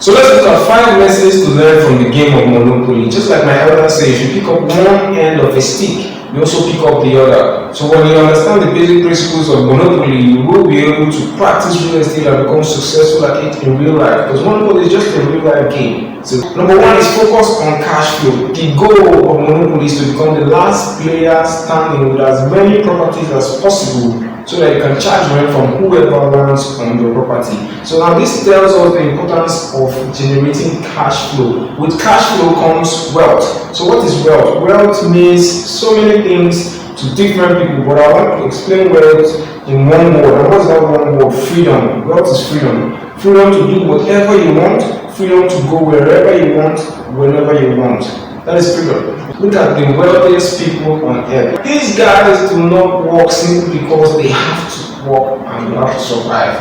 So let's look at 5 lessons to learn from the game of Monopoly. Just like my elder said, if you pick up one end of a stick, you also pick up the other. So when you understand the basic principles of Monopoly, you will be able to practice real estate and become successful at it in real life. Because Monopoly is just a real life game. So number one is focus on cash flow. The goal of Monopoly is to become the last player standing with as many properties as possible, so that you can charge rent from whoever lands on your property. So now this tells us the importance of generating cash flow. With cash flow comes wealth. So what is wealth? Wealth means so many things to different people, but I want to explain wealth in one word. And what's that one word? Freedom. Wealth is freedom. Freedom to do whatever you want, freedom to go wherever you want, whenever you want. That is freedom. Look at the wealthiest people on earth. These guys do not work simply because they have to work and they have to survive.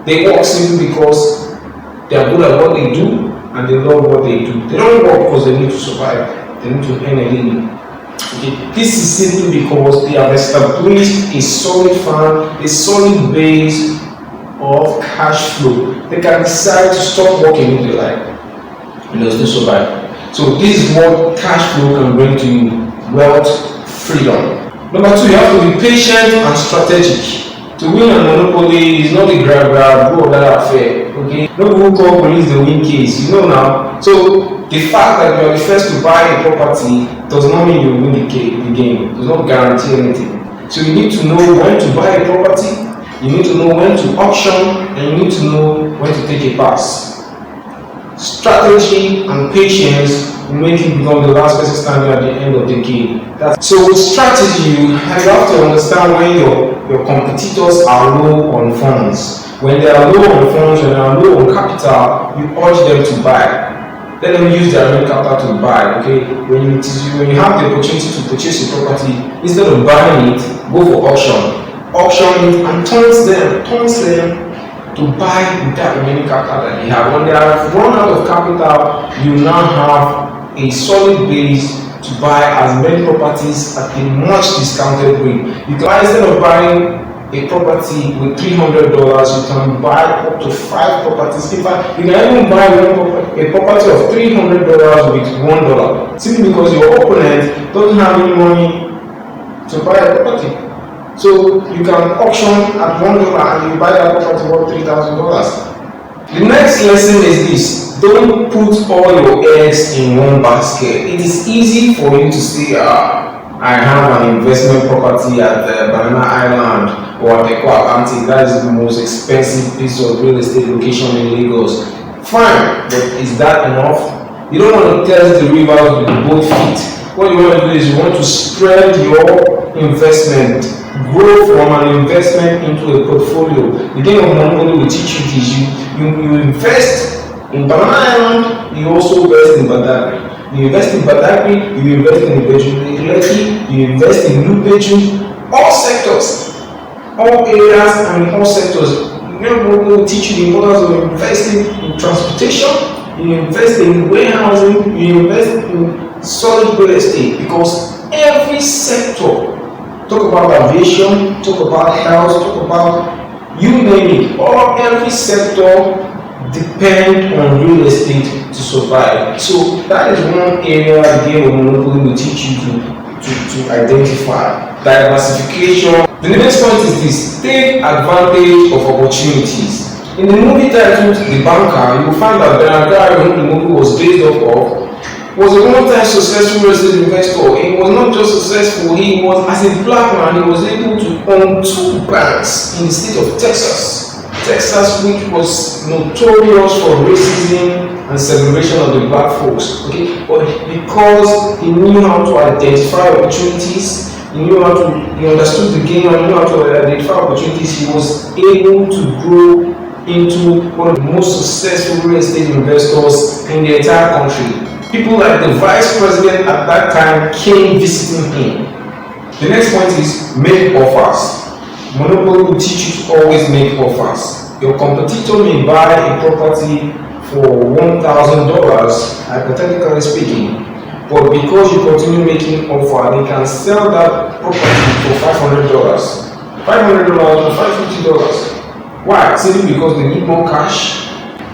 They work simply because they are good at what they do and they love what they do. They don't work because they need to survive. They need to earn a living. Okay. This is simply because they have established a solid fund, a solid base of cash flow. They can decide to stop working if they like and they'll still survive. So this is what cash flow can bring to you: wealth, freedom. Number two, you have to be patient and strategic. To win a monopoly is not a grab, do or that affair. Okay, no people call police the win case. You know now. So the fact that you are the first to buy a property does not mean you win the game. It does not guarantee anything. So you need to know when to buy a property. You need to know when to auction, and you need to know when to take a pass. Strategy and patience will make you become the last person standing at the end of the game. So with strategy, you have to understand when your competitors are low on funds. When they are low on funds, when they are low on capital, you urge them to buy. Let them use their own capital to buy. Okay, when you have the opportunity to purchase a property, instead of buying it, go for auction it and taunts them to buy with that remaining capital that they have. When they have run out of capital, you now have a solid base to buy as many properties at a much discounted rate. You can, instead of buying a property with $300, you can buy up to 5 properties. In fact, you can even buy a property of $300 with $1, simply because your opponent doesn't have any money to buy a property. So you can auction at $1 and you buy that property worth $3,000. The next lesson is this: don't put all your eggs in one basket. It is easy for you to say, I have an investment property at Banana Island or at Eko Atlantic. That is the most expensive piece of real estate location in Lagos. Fine, but is that enough? You don't want to test the rivers with both feet. What you want to do is you want to spread your investment, grow from an investment into a portfolio. The game of Monopoly will teach you this. You invest in Banana Island, you also invest in Badagry. You invest in Badagry, you invest in Ibeju, you invest in Ibeju. All sectors, all areas, and all sectors. Monopoly will teach you the importance of investing in transportation, you invest in warehousing, you invest in solid real estate, because every sector, talk about aviation, talk about health, talk about you name it, every sector depend on real estate to survive. So that is one area the game of Monopoly will teach you to identify. Diversification. The next point is this: take advantage of opportunities. In the movie titled The Banker, you will find that Bernard Gary, whom the movie was based off of, was a one-time successful real estate investor. He was not just successful, he was, as a black man, he was able to own 2 banks in the state of Texas, which was notorious for racism and segregation of the black folks. Okay, but because he knew how to identify opportunities, he understood the game and knew how to identify opportunities, he was able to grow into one of the most successful real estate investors in the entire country. People like the vice president at that time came visiting him. The next point is make offers. Monopoly will teach you to always make offers. Your competitor may buy a property for $1,000, hypothetically speaking, but because you continue making offer, they can sell that property for $500 or $550. Why? Simply because they need more cash.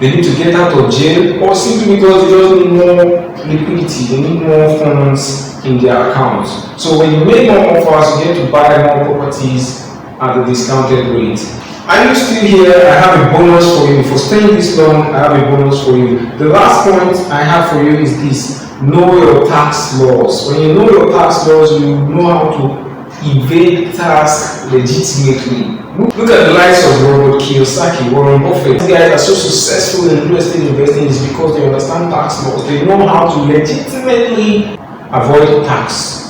they need to get out of jail, or simply because they just need more liquidity, they need more funds in their account. So when you make more offers, you get to buy more properties at a discounted rate. Are you still here? I have a bonus for you. For staying this long, I have a bonus for you. The last point I have for you is this: know your tax laws. When you know your tax laws, you know how to evade tax legitimately. Look at the likes of Robert Kiyosaki, Warren Buffett. These guys are so successful in real estate investing is because they understand tax laws. They know how to legitimately avoid tax.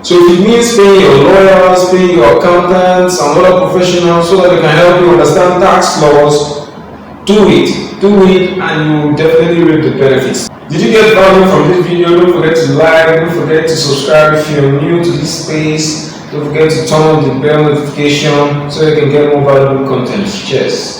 So if it means paying your lawyers, paying your accountants and other professionals so that they can help you understand tax laws, do it and you will definitely reap the benefits. Did you get value from this video? Don't forget to like, don't forget to subscribe if you're new to this space. Don't forget to turn on the bell notification so you can get more valuable content. Cheers.